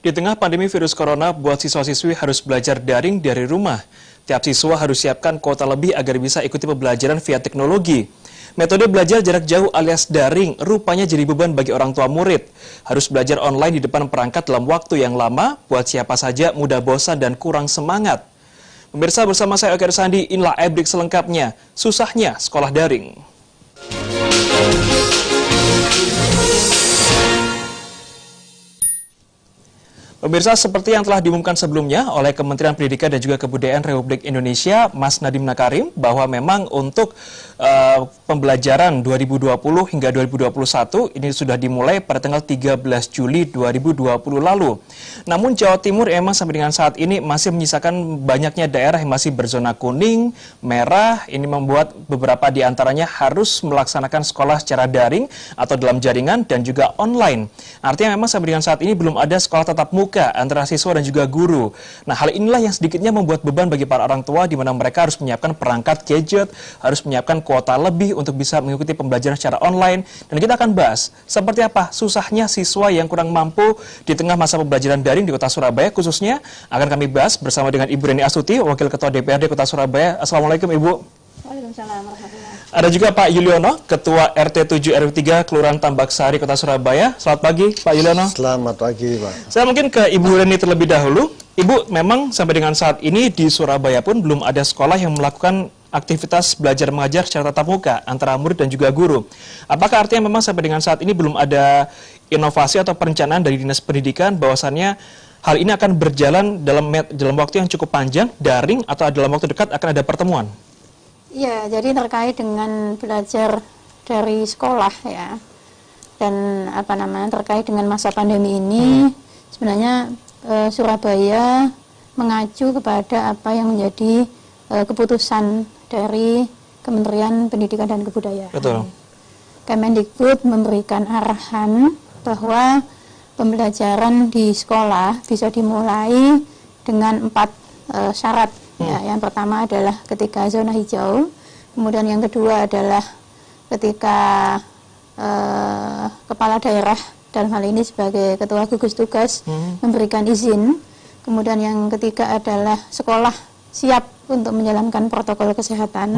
Di tengah pandemi virus corona, buat siswa-siswi harus belajar daring dari rumah. Tiap siswa harus siapkan kuota lebih agar bisa ikuti pembelajaran via teknologi. Metode belajar jarak jauh alias daring rupanya jadi beban bagi orang tua murid. Harus belajar online di depan perangkat dalam waktu yang lama, buat siapa saja mudah bosan dan kurang semangat. Pemirsa, bersama saya Oker Sandi, inilah e-break selengkapnya. Susahnya sekolah daring. Pemirsa, seperti yang telah diumumkan sebelumnya oleh Kementerian Pendidikan dan juga Kebudayaan Republik Indonesia, Mas Nadiem Makarim, bahwa memang untuk pembelajaran 2020 hingga 2021 ini sudah dimulai pada tanggal 13 Juli 2020 lalu. Namun Jawa Timur memang sampai dengan saat ini masih menyisakan banyaknya daerah yang masih berzona kuning, merah. Ini membuat beberapa di antaranya harus melaksanakan sekolah secara daring atau dalam jaringan dan juga online. Artinya memang sampai dengan saat ini belum ada sekolah tatap muka antara siswa dan juga guru. Nah, hal inilah yang sedikitnya membuat beban bagi para orang tua di mana mereka harus menyiapkan perangkat gadget, harus menyiapkan kuota lebih untuk bisa mengikuti pembelajaran secara online. Dan kita akan bahas seperti apa susahnya siswa yang kurang mampu di tengah masa pembelajaran daring di Kota Surabaya khususnya. Akan kami bahas bersama dengan Ibu Reni Astuti, Wakil Ketua DPRD Kota Surabaya. Assalamualaikum Ibu. Waalaikumsalam warahmatullahi. Ada juga Pak Yuliono, Ketua RT 7 RW 3 Kelurahan Tambak Sari, Kota Surabaya. Selamat pagi Pak Yuliono. Selamat pagi Pak. Saya mungkin ke Ibu Reni terlebih dahulu. Ibu, memang sampai dengan saat ini di Surabaya pun belum ada sekolah yang melakukan aktivitas belajar mengajar secara tatap muka antara murid dan juga guru. Apakah artinya memang sampai dengan saat ini belum ada inovasi atau perencanaan dari Dinas Pendidikan bahwasannya hal ini akan berjalan dalam waktu yang cukup panjang, daring, atau dalam waktu dekat akan ada pertemuan? Ya, jadi terkait dengan belajar dari sekolah ya, dan terkait dengan masa pandemi ini, sebenarnya Surabaya mengacu kepada apa yang menjadi keputusan dari Kementerian Pendidikan dan Kebudayaan. Betul. Kemendikbud memberikan arahan bahwa pembelajaran di sekolah bisa dimulai dengan 4 syarat. Ya, yang pertama adalah ketika zona hijau, kemudian yang kedua adalah ketika kepala daerah, dalam hal ini sebagai ketua gugus tugas, memberikan izin, kemudian yang ketiga adalah sekolah siap untuk menjalankan protokol kesehatan.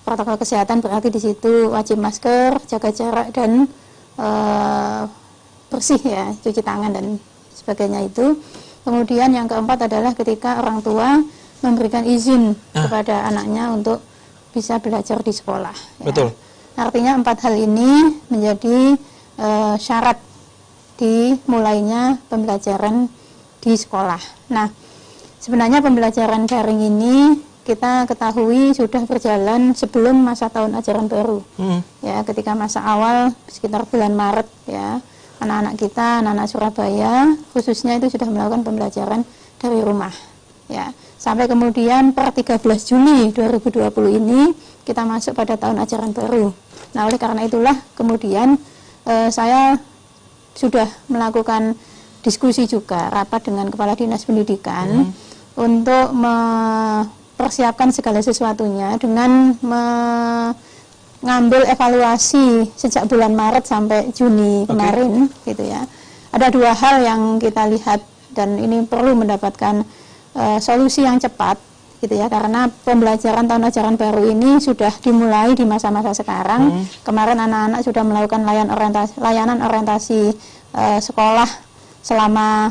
Protokol kesehatan berarti di situ wajib masker, jaga jarak, dan bersih ya, cuci tangan dan sebagainya itu. Kemudian yang keempat adalah ketika orang tua memberikan izin kepada anaknya untuk bisa belajar di sekolah. Ya. Betul. Artinya 4 hal ini menjadi syarat dimulainya pembelajaran di sekolah. Nah, sebenarnya pembelajaran daring ini kita ketahui sudah berjalan sebelum masa tahun ajaran baru. Ya, ketika masa awal sekitar bulan Maret ya, anak-anak kita, anak-anak Surabaya khususnya itu sudah melakukan pembelajaran dari rumah. Ya, sampai kemudian per 13 Juli 2020 ini kita masuk pada tahun ajaran baru. Nah, oleh karena itulah kemudian saya sudah melakukan diskusi juga rapat dengan Kepala Dinas Pendidikan untuk mempersiapkan segala sesuatunya dengan mengambil evaluasi sejak bulan Maret sampai Juni kemarin, gitu ya. Ada 2 hal yang kita lihat dan ini perlu mendapatkan solusi yang cepat, gitu ya, karena pembelajaran tahun ajaran baru ini sudah dimulai di masa-masa sekarang. Kemarin anak-anak sudah melakukan layanan orientasi sekolah selama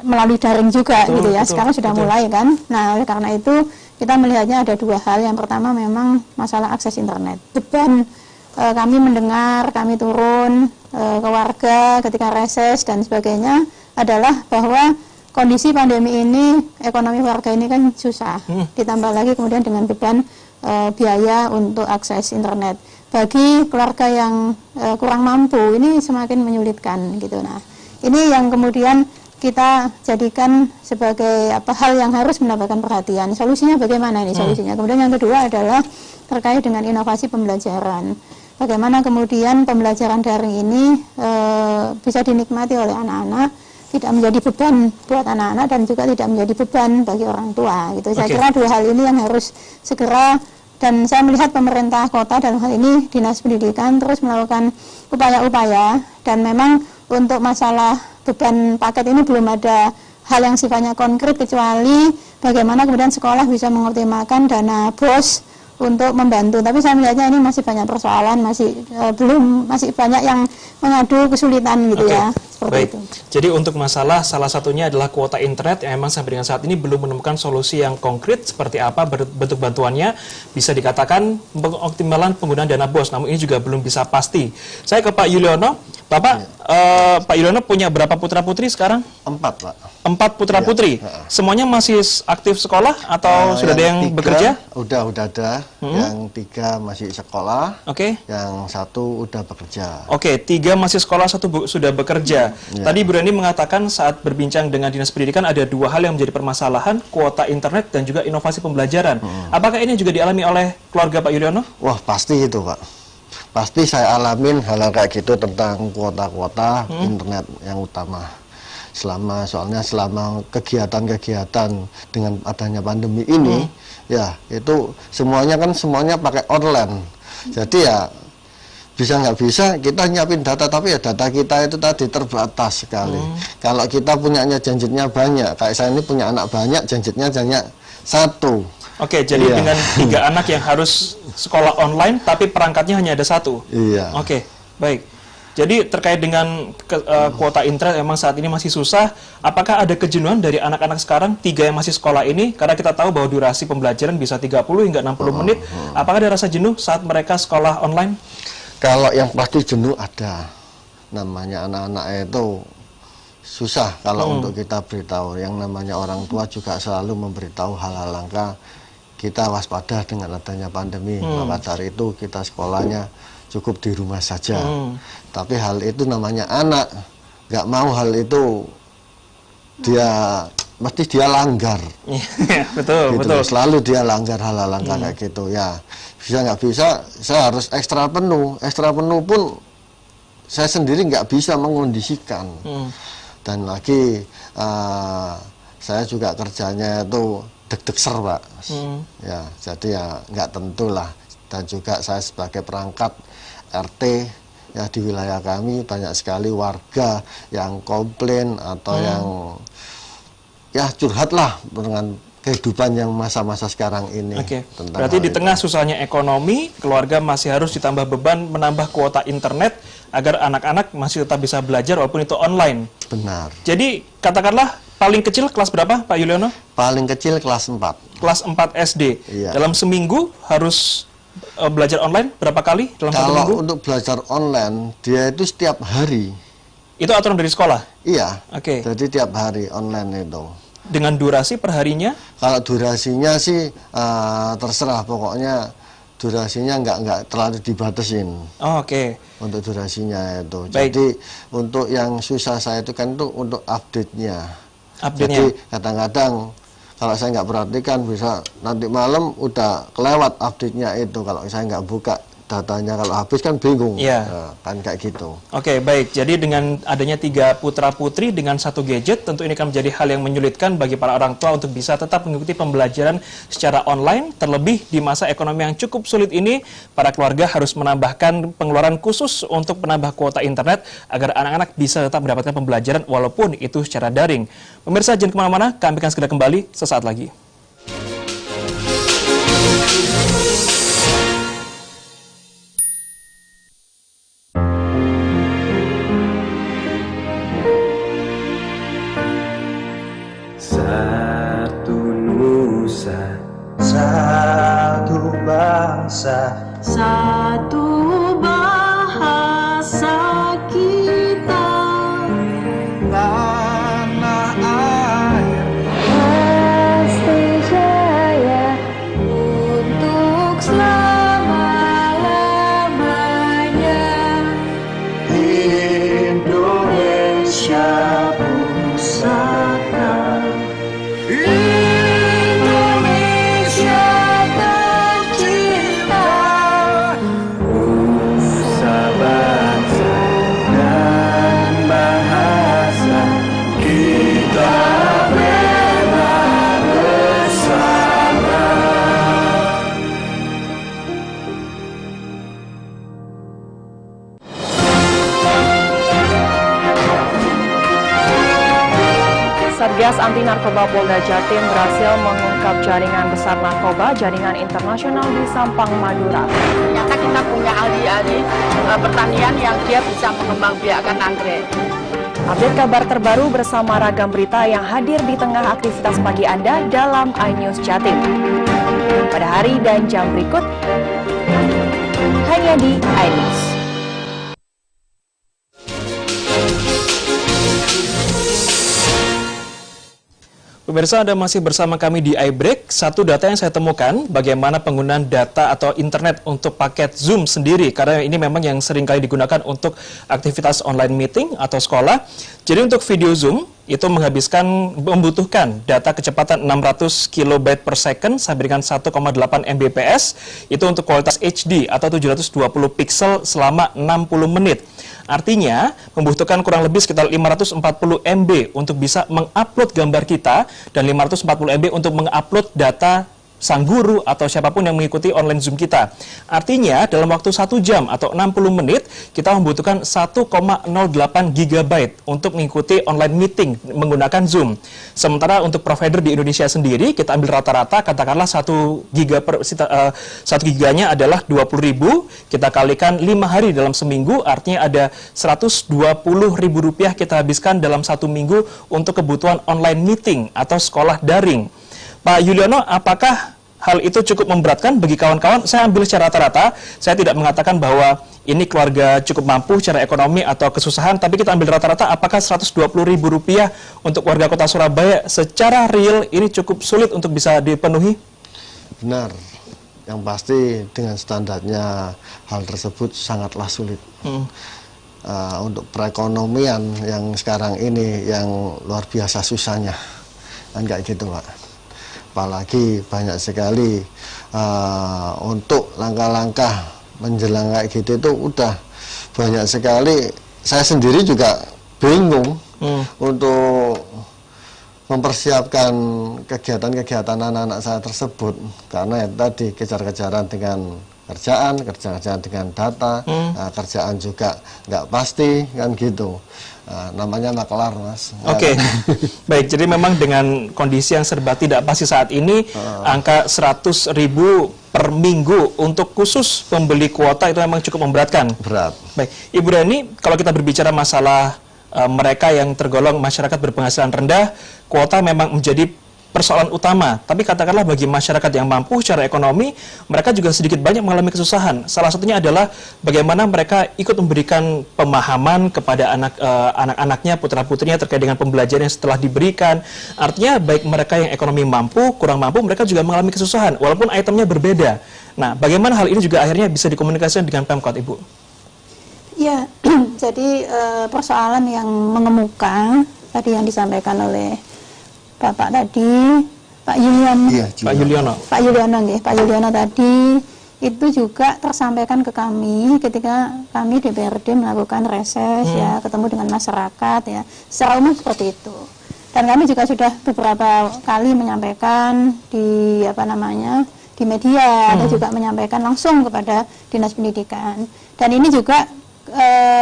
melalui daring juga, gitu ya. Sekarang sudah mulai kan. Nah, oleh karena itu kita melihatnya ada 2 hal. Yang pertama memang masalah akses internet. Beban kami mendengar, kami turun ke warga ketika reses dan sebagainya adalah bahwa kondisi pandemi ini, ekonomi warga ini kan susah. Ditambah lagi kemudian dengan beban biaya untuk akses internet. Bagi keluarga yang kurang mampu, ini semakin menyulitkan gitu. Nah, ini yang kemudian kita jadikan sebagai hal yang harus mendapatkan perhatian. Solusinya bagaimana ini solusinya? Kemudian yang kedua adalah terkait dengan inovasi pembelajaran. Bagaimana kemudian pembelajaran daring ini bisa dinikmati oleh anak-anak, tidak menjadi beban buat anak-anak dan juga tidak menjadi beban bagi orang tua gitu. Saya kira 2 hal ini yang harus segera, dan saya melihat pemerintah kota dalam hal ini Dinas Pendidikan terus melakukan upaya-upaya, dan memang untuk masalah beban paket ini belum ada hal yang sifatnya konkret, kecuali bagaimana kemudian sekolah bisa mengoptimalkan dana BOS untuk membantu. Tapi saya melihatnya ini masih banyak persoalan, masih banyak yang mengadu kesulitan gitu ya. Seperti Baik. itu. Jadi untuk masalah salah satunya adalah kuota internet yang memang sampai dengan saat ini belum menemukan solusi yang konkret seperti apa bentuk bantuannya. Bisa dikatakan pengoptimalan penggunaan dana BOS, namun ini juga belum bisa pasti. Saya ke Pak Yuliono. Bapak, Pak Yuliono punya berapa putra-putri sekarang? 4, Pak. 4 putra-putri. Semuanya masih aktif sekolah atau sudah ada yang 3, bekerja? Udah ada. Yang 3 masih sekolah. Oke. Yang 1 udah bekerja. Oke, 3 masih sekolah, 1 sudah bekerja. Tadi Bu Reni mengatakan saat berbincang dengan Dinas Pendidikan ada 2 hal yang menjadi permasalahan, kuota internet dan juga inovasi pembelajaran. Apakah ini juga dialami oleh keluarga Pak Yuliono? Wah, pasti itu, Pak. Pasti saya alamin hal-hal kayak gitu tentang kuota-kuota internet yang utama. Soalnya selama kegiatan-kegiatan dengan adanya pandemi ini, ya itu semuanya pakai online. Jadi ya bisa nggak bisa kita nyiapin data, tapi ya data kita itu tadi terbatas sekali. Kalau kita punyanya janjitnya banyak, kayak saya ini punya anak banyak, janjitnya hanya 1. Oke, jadi dengan 3 anak yang harus sekolah online, tapi perangkatnya hanya ada 1. Iya. Oke, baik. Jadi terkait dengan kuota internet memang saat ini masih susah. Apakah ada kejenuhan dari anak-anak sekarang 3 yang masih sekolah ini? Karena kita tahu bahwa durasi pembelajaran bisa 30 hingga 60 menit. Apakah ada rasa jenuh saat mereka sekolah online? Kalau yang pasti jenuh ada. Namanya anak-anak itu susah kalau untuk kita beritahu. Yang namanya orang tua juga selalu memberitahu hal-hal langka. Kita waspada dengan adanya pandemi, maka dari itu kita sekolahnya cukup di rumah saja. Tapi hal itu namanya anak, nggak mau hal itu mesti dia langgar. Betul, gitu. betul. Selalu dia langgar hal-hal langka kayak gitu ya. Bisa nggak bisa, saya harus ekstra penuh pun saya sendiri nggak bisa mengondisikan. Dan lagi saya juga kerjanya itu deg-degser, Pak. Ya, jadi ya nggak tentu lah. Dan juga saya sebagai perangkat RT ya di wilayah kami banyak sekali warga yang komplain atau yang ya curhat lah dengan kehidupan yang masa-masa sekarang ini. Oke. Berarti di tengah susahnya ekonomi, keluarga masih harus ditambah beban menambah kuota internet agar anak-anak masih tetap bisa belajar walaupun itu online. Benar. Jadi katakanlah paling kecil kelas berapa, Pak Yuliono? Paling kecil kelas 4. Kelas 4 SD. Iya. Dalam seminggu harus belajar online berapa kali dalam satu minggu? Kalau untuk belajar online, dia itu setiap hari. Itu aturan dari sekolah? Iya. Oke. Jadi tiap hari online itu. Dengan durasi perharinya? Kalau durasinya sih terserah, pokoknya durasinya nggak terlalu dibatasin. Oh, oke. Untuk durasinya itu. Baik. Jadi untuk yang susah saya itu kan itu untuk update-nya. Update-nya. Jadi kadang-kadang kalau saya nggak perhatikan bisa nanti malam udah kelewat update-nya itu. Kalau saya nggak buka datanya, kalau habis kan bingung. Iya. Nah, kan kayak gitu. Oke, baik. Jadi dengan adanya 3 putra-putri dengan 1 gadget, tentu ini akan menjadi hal yang menyulitkan bagi para orang tua untuk bisa tetap mengikuti pembelajaran secara online. Terlebih di masa ekonomi yang cukup sulit ini, para keluarga harus menambahkan pengeluaran khusus untuk menambah kuota internet agar anak-anak bisa tetap mendapatkan pembelajaran walaupun itu secara daring. Pemirsa, jangan kemana-mana, kami akan segera kembali sesaat lagi. Satu nusa, satu bangsa, satu bahasa kita, tanah air pasti jaya untuk selama-lamanya. Indonesia pusaka, Indonesia tercinta. Satgas Anti Narkoba Polda Jatim berhasil mengungkap jaringan besar narkoba jaringan internasional di Sampang, Madura. Ternyata kita punya ahli-ahli pertanian yang dia bisa mengembangbiakkan anggrek. Update kabar terbaru bersama ragam berita yang hadir di tengah aktivitas pagi Anda dalam iNews Jatim. Pada hari dan jam berikut, hanya di iNews. Pemirsa, Anda masih bersama kami di iBreak. Satu data yang saya temukan, bagaimana penggunaan data atau internet untuk paket Zoom sendiri. Karena ini memang yang sering kali digunakan untuk aktivitas online meeting atau sekolah. Jadi untuk video Zoom, itu membutuhkan data kecepatan 600 KB per second sampai dengan 1,8 Mbps. Itu untuk kualitas HD atau 720 pixel selama 60 menit. Artinya, membutuhkan kurang lebih sekitar 540 MB untuk bisa mengupload gambar kita dan 540 MB untuk mengupload data sang guru atau siapapun yang mengikuti online Zoom kita. Artinya, dalam waktu 1 jam atau 60 menit, kita membutuhkan 1,08 GB untuk mengikuti online meeting menggunakan Zoom. Sementara untuk provider di Indonesia sendiri, kita ambil rata-rata, katakanlah 1 giganya adalah 20.000, kita kalikan 5 hari dalam seminggu, artinya ada Rp120.000 kita habiskan dalam 1 minggu untuk kebutuhan online meeting atau sekolah daring. Pak Yuliano, apakah hal itu cukup memberatkan bagi kawan-kawan? Saya ambil secara rata-rata, saya tidak mengatakan bahwa ini keluarga cukup mampu secara ekonomi atau kesusahan, tapi kita ambil rata-rata, apakah Rp120.000 untuk warga kota Surabaya secara real ini cukup sulit untuk bisa dipenuhi? Benar, yang pasti dengan standarnya hal tersebut sangatlah sulit. Untuk perekonomian yang sekarang ini yang luar biasa susahnya, kan kayak gitu Pak. Apalagi banyak sekali untuk langkah-langkah menjelang kayak gitu itu udah banyak sekali. Saya sendiri juga bingung untuk mempersiapkan kegiatan-kegiatan anak-anak saya tersebut karena ya, tadi kejar-kejaran dengan kerjaan dengan data, kerjaan juga nggak pasti kan gitu. Namanya makelar, Mas. Oke. Baik, jadi memang dengan kondisi yang serba tidak pasti saat ini, angka 100.000 per minggu untuk khusus pembeli kuota itu memang cukup memberatkan. Berat. Baik, Ibu Rani, kalau kita berbicara masalah mereka yang tergolong masyarakat berpenghasilan rendah, kuota memang menjadi persoalan utama. Tapi katakanlah bagi masyarakat yang mampu secara ekonomi, mereka juga sedikit banyak mengalami kesusahan. Salah satunya adalah bagaimana mereka ikut memberikan pemahaman kepada anak-anaknya, putra-putrinya terkait dengan pembelajaran yang setelah diberikan. Artinya baik mereka yang ekonomi mampu, kurang mampu, mereka juga mengalami kesusahan, walaupun itemnya berbeda. Nah, bagaimana hal ini juga akhirnya bisa dikomunikasikan dengan Pemkot, Ibu? Ya, jadi persoalan yang mengemuka tadi yang disampaikan oleh Bapak tadi, Pak Yuliano. Iya, Pak Yuliano tadi itu juga tersampaikan ke kami ketika kami DPRD melakukan reses ya, ketemu dengan masyarakat ya, secara umum seperti itu. Dan kami juga sudah beberapa kali menyampaikan di di media dan juga menyampaikan langsung kepada Dinas Pendidikan. Dan ini juga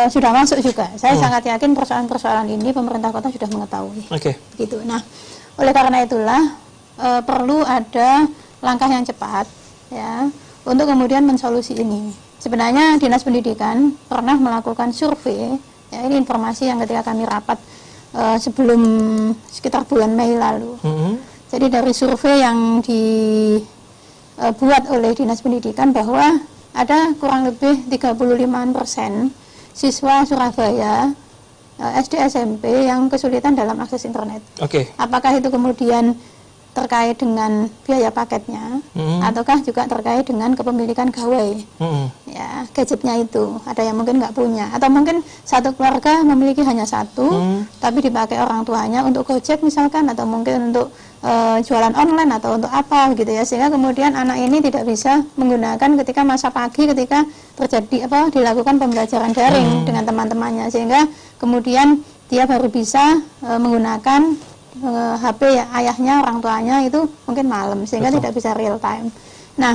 sudah masuk juga. Saya sangat yakin persoalan-persoalan ini pemerintah kota sudah mengetahui. Gitu. Nah, oleh karena itulah perlu ada langkah yang cepat ya untuk kemudian mensolusi ini. Sebenarnya Dinas Pendidikan pernah melakukan survei, ya, ini informasi yang ketika kami rapat sebelum sekitar bulan Mei lalu. Jadi dari survei yang dibuat oleh Dinas Pendidikan bahwa ada kurang lebih 35% siswa Surabaya SD SMP yang kesulitan dalam akses internet. Apakah itu kemudian terkait dengan biaya paketnya, ataukah juga terkait dengan kepemilikan gawai, ya gadgetnya itu. Ada yang mungkin nggak punya, atau mungkin satu keluarga memiliki hanya satu, tapi dipakai orang tuanya untuk Gojek misalkan, atau mungkin untuk jualan online atau untuk apa gitu ya, sehingga kemudian anak ini tidak bisa menggunakan ketika masa pagi ketika terjadi dilakukan pembelajaran daring dengan teman-temannya, sehingga kemudian dia baru bisa menggunakan HP ya ayahnya, orang tuanya itu mungkin malam, sehingga tidak bisa real time. Nah,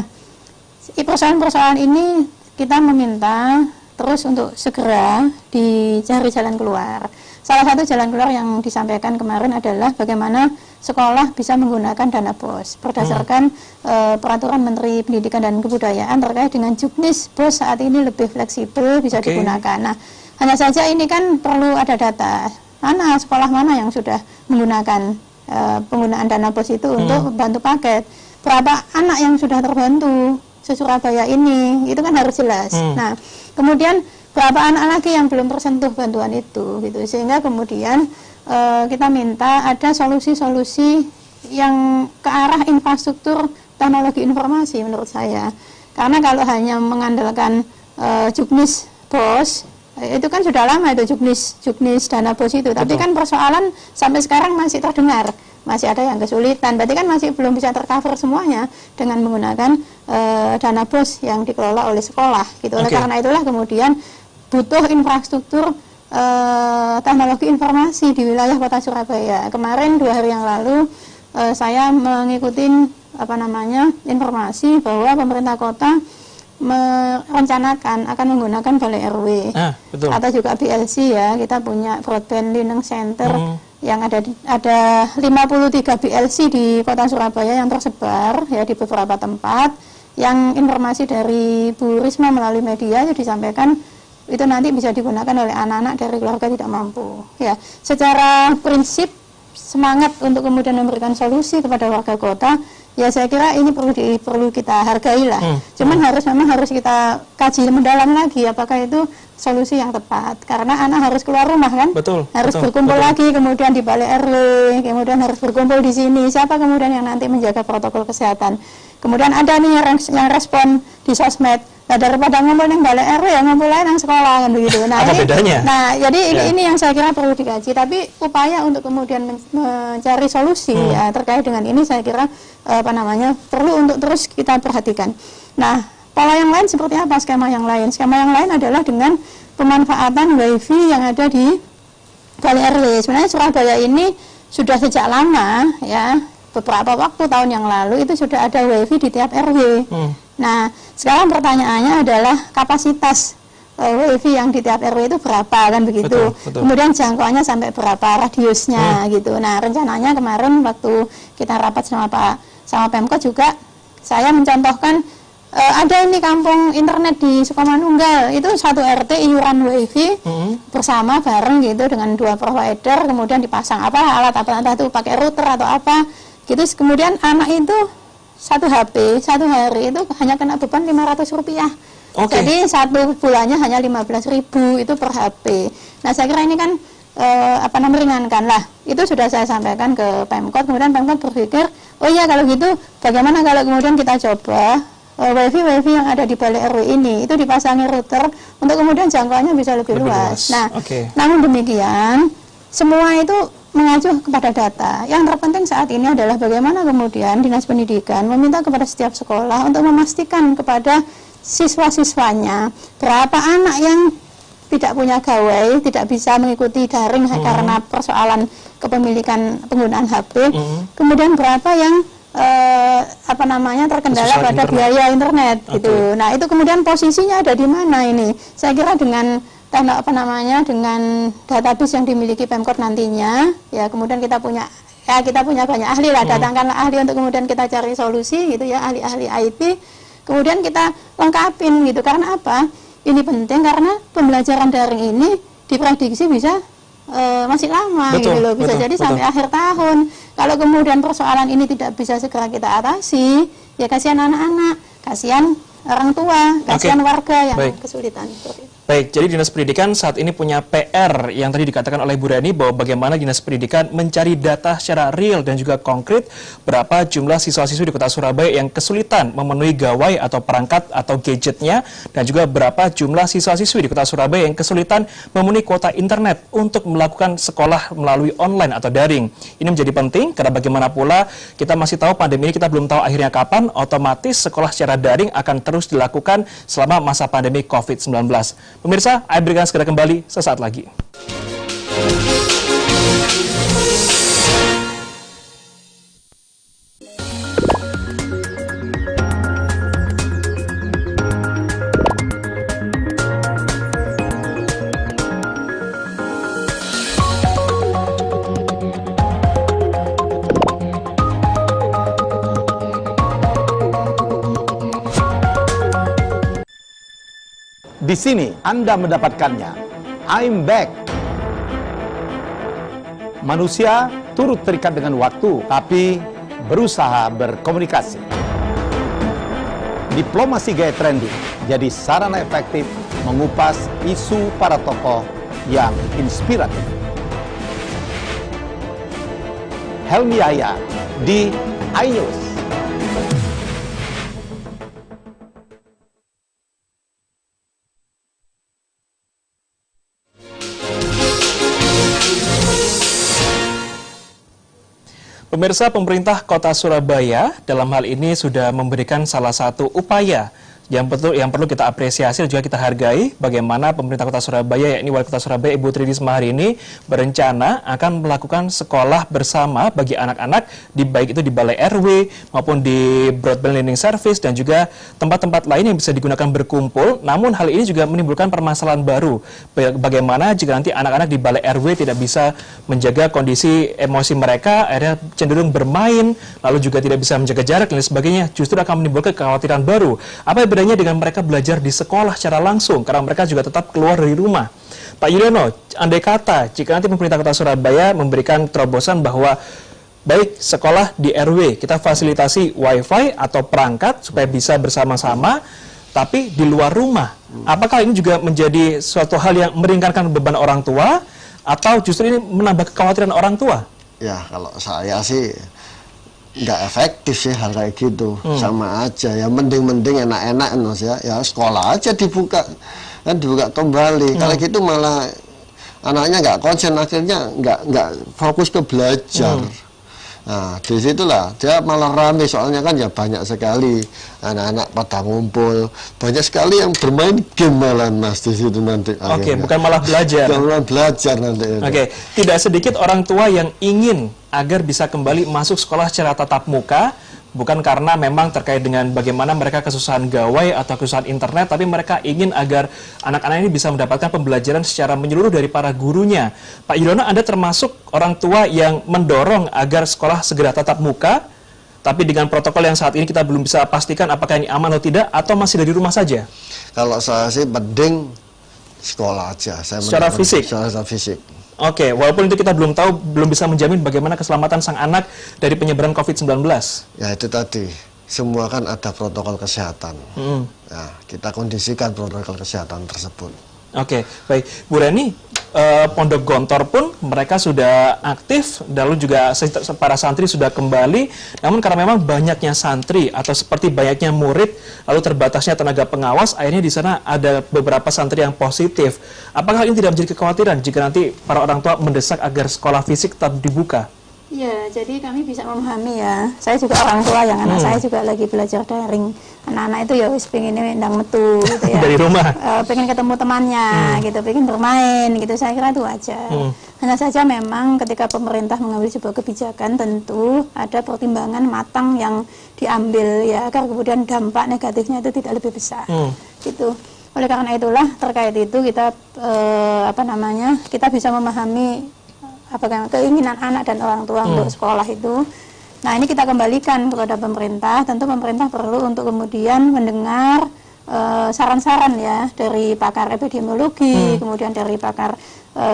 persoalan-persoalan ini kita meminta terus untuk segera dicari jalan keluar. salah satu jalan keluar yang disampaikan kemarin adalah bagaimana sekolah bisa menggunakan dana BOS berdasarkan peraturan Menteri Pendidikan dan Kebudayaan terkait dengan juknis BOS saat ini lebih fleksibel bisa digunakan. Nah, hanya saja ini kan perlu ada data mana sekolah mana yang sudah menggunakan penggunaan dana BOS itu untuk bantu paket. Berapa anak yang sudah terbantu se-Surabaya ini, itu kan harus jelas. Nah, kemudian berapa anak lagi yang belum tersentuh bantuan itu, gitu. Sehingga kemudian kita minta ada solusi-solusi yang ke arah infrastruktur teknologi informasi menurut saya. Karena kalau hanya mengandalkan juknis BOS, itu kan sudah lama itu juknis dana BOS itu. Tapi kan persoalan sampai sekarang masih terdengar. Masih ada yang kesulitan, berarti kan masih belum bisa tercover semuanya dengan menggunakan dana BOS yang dikelola oleh sekolah gitu. Oleh karena itulah kemudian butuh infrastruktur teknologi informasi di wilayah Kota Surabaya. Kemarin 2 hari yang lalu saya mengikuti informasi bahwa pemerintah kota merencanakan akan menggunakan balai RW atau juga BLC ya. Kita punya Broadband Learning Center yang ada 53 BLC di Kota Surabaya yang tersebar ya di beberapa tempat. Yang informasi dari Bu Risma melalui media itu disampaikan itu nanti bisa digunakan oleh anak-anak dari keluarga tidak mampu. Ya, secara prinsip semangat untuk kemudian memberikan solusi kepada warga kota, ya saya kira ini perlu kita hargai lah. Cuman memang harus kita kaji mendalam lagi apakah itu solusi yang tepat. Karena anak harus keluar rumah kan, harus berkumpul lagi, kemudian di balai RW, kemudian harus berkumpul di sini. Siapa kemudian yang nanti menjaga protokol kesehatan? Kemudian ada nih yang respon di sosmed. Nah, daripada ngumpul yang balai RW ya ngumpul lain yang sekolah kan begitu. Nah, bedanya? Nah, jadi ini yang saya kira perlu dikaji. Tapi upaya untuk kemudian mencari solusi ya terkait dengan ini saya kira perlu untuk terus kita perhatikan. Nah, pola yang lain seperti apa skema yang lain? Skema yang lain adalah dengan pemanfaatan WiFi yang ada di balai RW. Sebenarnya Surabaya ini sudah sejak lama ya, beberapa waktu tahun yang lalu itu sudah ada WiFi di tiap RW. Nah, sekarang pertanyaannya adalah kapasitas WiFi yang di tiap RW itu berapa kan begitu. Kemudian jangkauannya sampai berapa radiusnya gitu. Nah, rencananya kemarin waktu kita rapat sama Pemkot juga saya mencontohkan ada ini kampung internet di Sukomanunggal itu satu RT iuran WiFi bersama bareng gitu dengan 2 provider, kemudian dipasang alat entah itu pakai router atau apa gitu. Kemudian anak itu satu HP satu hari itu hanya kena beban Rp500. Jadi satu bulannya hanya 15.000 itu per HP. Nah, saya kira ini kan meringankan lah. Itu sudah saya sampaikan ke Pemkot. Kemudian Pemkot berpikir, oh iya kalau gitu bagaimana kalau kemudian kita coba WiFi yang ada di balai RW ini itu dipasangi router untuk kemudian jangkauannya bisa lebih luas. Nah, namun demikian semua itu mengacu kepada data. Yang terpenting saat ini adalah bagaimana kemudian Dinas Pendidikan meminta kepada setiap sekolah untuk memastikan kepada siswa-siswanya berapa anak yang tidak punya gawai, tidak bisa mengikuti daring karena persoalan kepemilikan penggunaan HP. Kemudian berapa yang terkendala pada biaya internet gitu. Nah, itu kemudian posisinya ada di mana ini? Saya kira dengan dengan database yang dimiliki Pemkot nantinya, ya kemudian kita punya banyak ahli lah, datangkanlah ahli untuk kemudian kita cari solusi gitu ya, ahli-ahli IT, kemudian kita lengkapin gitu. Karena apa? Ini penting karena pembelajaran daring ini diprediksi bisa masih lama gitu loh, bisa jadi sampai akhir tahun. Kalau kemudian persoalan ini tidak bisa segera kita atasi, ya kasihan anak-anak, kasihan orang tua, kasihan warga yang kesulitan. Baik, jadi Dinas Pendidikan saat ini punya PR yang tadi dikatakan oleh Bu Reni bahwa bagaimana Dinas Pendidikan mencari data secara real dan juga konkret berapa jumlah siswa-siswi di Kota Surabaya yang kesulitan memenuhi gawai atau perangkat atau gadgetnya, dan juga berapa jumlah siswa-siswi di Kota Surabaya yang kesulitan memenuhi kuota internet untuk melakukan sekolah melalui online atau daring. Ini menjadi penting karena bagaimana pula kita masih tahu pandemi ini kita belum tahu akhirnya kapan, otomatis sekolah secara daring akan terus dilakukan selama masa pandemi COVID-19. Pemirsa, saya berikan segera kembali sesaat lagi. Di sini Anda mendapatkannya. I'm back. Manusia turut terikat dengan waktu, tapi berusaha berkomunikasi. Diplomasi gaya trending jadi sarana efektif mengupas isu para tokoh yang inspiratif. Helmi Yahya di iNews. Pemirsa, pemerintah Kota Surabaya dalam hal ini sudah memberikan salah satu upaya yang perlu kita apresiasi dan juga kita hargai, bagaimana pemerintah Kota Surabaya, yakni Wali Kota Surabaya Ibu Tri Risma hari ini berencana akan melakukan sekolah bersama bagi anak-anak baik itu di Balai RW maupun di Broadband Learning Service dan juga tempat-tempat lain yang bisa digunakan berkumpul. Namun hal ini juga menimbulkan permasalahan baru. Bagaimana jika nanti anak-anak di Balai RW tidak bisa menjaga kondisi emosi mereka, akhirnya cenderung bermain, lalu juga tidak bisa menjaga jarak dan lain sebagainya, justru akan menimbulkan kekhawatiran baru. Apa bedanya dengan mereka belajar di sekolah secara langsung, karena mereka juga tetap keluar dari rumah. Pak Yudhoyono, andai kata jika nanti pemerintah Kota Surabaya memberikan terobosan bahwa baik sekolah di RW kita fasilitasi wifi atau perangkat supaya bisa bersama-sama, tapi di luar rumah, apakah ini juga menjadi suatu hal yang meringankan beban orang tua atau justru ini menambah kekhawatiran orang tua? Ya, kalau saya sih nggak efektif sih hal kayak gitu, sama aja ya, mending enak-enak ya sekolah aja dibuka kembali. Kalau gitu malah anaknya nggak konsen, akhirnya nggak fokus ke belajar. Nah, disitulah dia malah rame, soalnya kan ya banyak sekali anak-anak pada ngumpul, banyak sekali yang bermain game malah Mas di situ nanti. Oke, bukan malah belajar. Bukan malah belajar nanti. Oke, tidak sedikit orang tua yang ingin agar bisa kembali masuk sekolah secara tatap muka, bukan karena memang terkait dengan bagaimana mereka kesusahan gawai atau kesusahan internet, tapi mereka ingin agar anak-anak ini bisa mendapatkan pembelajaran secara menyeluruh dari para gurunya. Pak Yudhoyono, Anda termasuk orang tua yang mendorong agar sekolah segera tatap muka, tapi dengan protokol yang saat ini kita belum bisa pastikan apakah ini aman atau tidak, atau masih dari rumah saja? Kalau saya sih mending sekolah aja. Secara fisik? Secara fisik. Oke, walaupun itu kita belum tahu, belum bisa menjamin bagaimana keselamatan sang anak dari penyebaran COVID-19. Ya itu tadi, semua kan ada protokol kesehatan. Nah, kita kondisikan protokol kesehatan tersebut. Oke, baik. Bu Reni, Pondok Gontor pun mereka sudah aktif, lalu juga para santri sudah kembali. Namun karena memang banyaknya santri atau seperti banyaknya murid, lalu terbatasnya tenaga pengawas, akhirnya di sana ada beberapa santri yang positif. Apakah ini tidak menjadi kekhawatiran jika nanti para orang tua mendesak agar sekolah fisik tetap dibuka? Ya, jadi kami bisa memahami ya. Saya juga orang tua yang anak saya juga lagi belajar daring. Anak-anak itu ya wis pengen ndang metu gitu ya. Dari rumah. Pengen ketemu temannya gitu, pengen bermain gitu. Saya kira itu wajar. Hanya saja memang ketika pemerintah mengambil sebuah kebijakan tentu ada pertimbangan matang yang diambil ya, agar kemudian dampak negatifnya itu tidak lebih besar. Gitu. Oleh karena itulah terkait itu kita kita bisa memahami apakah keinginan anak dan orang tua untuk sekolah itu. Nah, ini kita kembalikan kepada pemerintah. Tentu pemerintah perlu untuk kemudian mendengar saran-saran ya dari pakar epidemiologi, kemudian dari pakar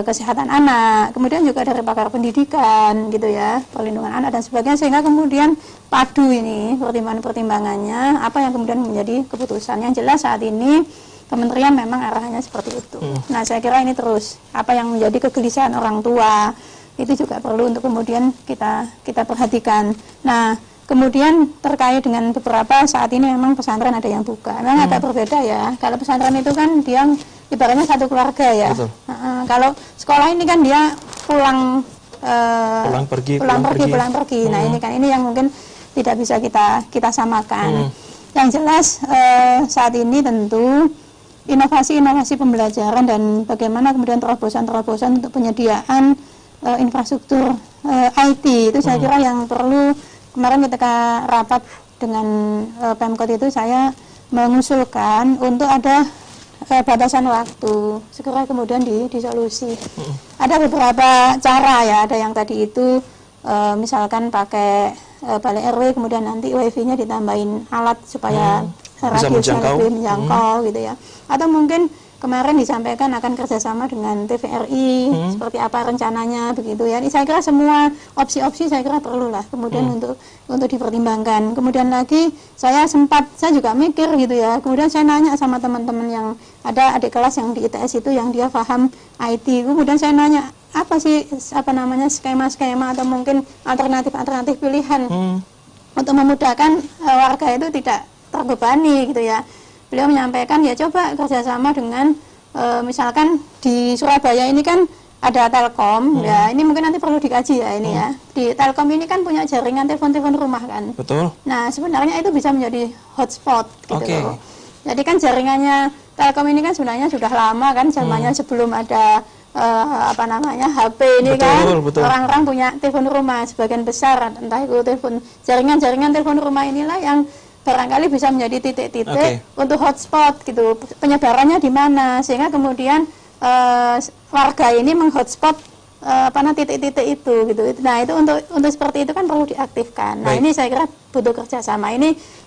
kesehatan anak, kemudian juga dari pakar pendidikan gitu ya, perlindungan anak dan sebagainya, sehingga kemudian padu ini pertimbangan-pertimbangannya apa yang kemudian menjadi keputusan. Yang jelas saat ini kementerian memang arahannya seperti itu. Nah, saya kira ini terus apa yang menjadi kegelisahan orang tua itu juga perlu untuk kemudian kita perhatikan. Nah, kemudian terkait dengan beberapa saat ini memang pesantren ada yang buka. Memang agak berbeda ya. Kalau pesantren itu kan dia ibaratnya satu keluarga ya. Kalau sekolah ini kan dia pulang pergi. Nah, ini kan ini yang mungkin tidak bisa kita samakan. Yang jelas saat ini tentu inovasi-inovasi pembelajaran dan bagaimana kemudian terobosan-terobosan untuk penyediaan infrastruktur IT itu saya kira yang perlu. Kemarin ketika rapat dengan Pemkot itu saya mengusulkan untuk ada batasan waktu segera kemudian disolusi. Ada beberapa cara ya, ada yang tadi itu misalkan pakai Balai RW kemudian nanti wifi-nya ditambahin alat supaya radiusnya lebih menjangkau gitu ya. Atau mungkin kemarin disampaikan akan kerjasama dengan TVRI, seperti apa rencananya begitu ya. Ini saya kira semua opsi-opsi saya kira perlu lah kemudian untuk dipertimbangkan. Kemudian lagi saya juga mikir gitu ya. Kemudian saya nanya sama teman-teman yang ada adik kelas yang di ITS itu yang dia paham IT. Kemudian saya nanya apa sih skema-skema atau mungkin alternatif pilihan untuk memudahkan warga itu tidak terbebani gitu ya. Beliau menyampaikan ya coba kerjasama dengan misalkan di Surabaya ini kan ada Telkom, ya ini mungkin nanti perlu dikaji ya ini ya. Di Telkom ini kan punya jaringan telepon rumah kan. Betul. Nah sebenarnya itu bisa menjadi hotspot gitu loh. Jadi kan jaringannya Telkom ini kan sebenarnya sudah lama kan, zamannya sebelum ada HP ini kan. Orang-orang punya telepon rumah sebagian besar, entah itu jaringan telepon rumah inilah yang barangkali bisa menjadi titik-titik untuk hotspot gitu, penyebarannya di mana sehingga kemudian warga ini menghotspot titik-titik itu gitu. Nah itu untuk seperti itu kan perlu diaktifkan. Nah ini saya kira butuh kerjasama.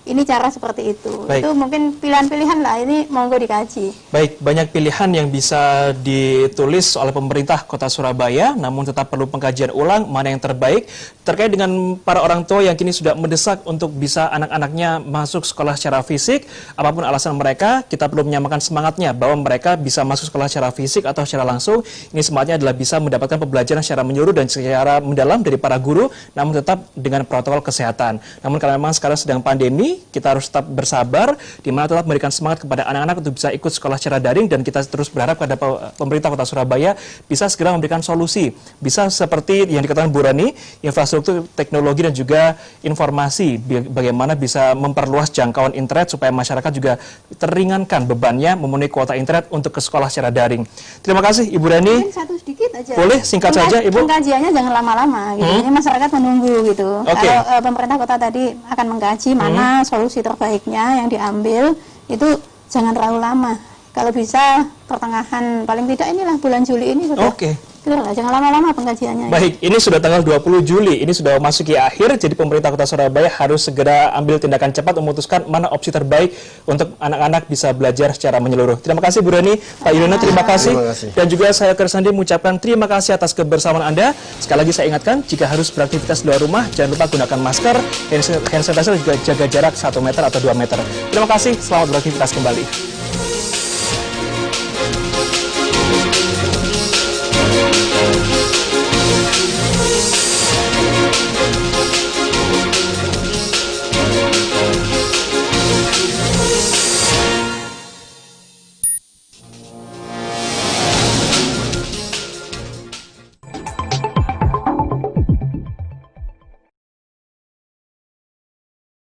Ini cara seperti itu. Itu mungkin pilihan-pilihan lah. Ini monggo dikaji. Baik, banyak pilihan yang bisa ditulis oleh pemerintah Kota Surabaya, namun tetap perlu pengkajian ulang mana yang terbaik terkait dengan para orang tua yang kini sudah mendesak untuk bisa anak-anaknya masuk sekolah secara fisik. Apapun alasan mereka, kita perlu menyamakan semangatnya bahwa mereka bisa masuk sekolah secara fisik atau secara langsung. Ini semangatnya adalah bisa mendapatkan pembelajaran secara menyeluruh dan secara mendalam dari para guru, namun tetap dengan protokol kesehatan. Namun karena memang sekarang sedang pandemi, kita harus tetap bersabar, di mana tetap memberikan semangat kepada anak-anak untuk bisa ikut sekolah secara daring, dan kita terus berharap kepada pemerintah Kota Surabaya bisa segera memberikan solusi. Bisa seperti yang dikatakan Bu Rani, infrastruktur, teknologi, dan juga informasi, bagaimana bisa memperluas jangkauan internet supaya masyarakat juga teringankan bebannya memenuhi kuota internet untuk ke sekolah secara daring. Terima kasih Ibu Rani. Mungkin satu sedikit aja. Boleh singkat saja Ibu. Pengkajiannya jangan lama-lama gitu. Ini masyarakat menunggu gitu. Kalau pemerintah kota tadi akan mengkaji mana solusi terbaiknya yang diambil, itu jangan terlalu lama. Kalau bisa pertengahan, paling tidak inilah bulan Juli ini sudah. Jangan lama-lama pengkajiannya. Baik, ini sudah tanggal 20 Juli, ini sudah memasuki akhir, jadi pemerintah Kota Surabaya harus segera ambil tindakan cepat memutuskan mana opsi terbaik untuk anak-anak bisa belajar secara menyeluruh. Terima kasih Bu Rani, Pak Yudono, terima kasih. Dan juga saya Kersandi mengucapkan terima kasih atas kebersamaan Anda. Sekali lagi saya ingatkan, jika harus beraktivitas di luar rumah, jangan lupa gunakan masker, hand sanitizer, juga jaga jarak 1 meter atau 2 meter. Terima kasih, selamat beraktivitas kembali.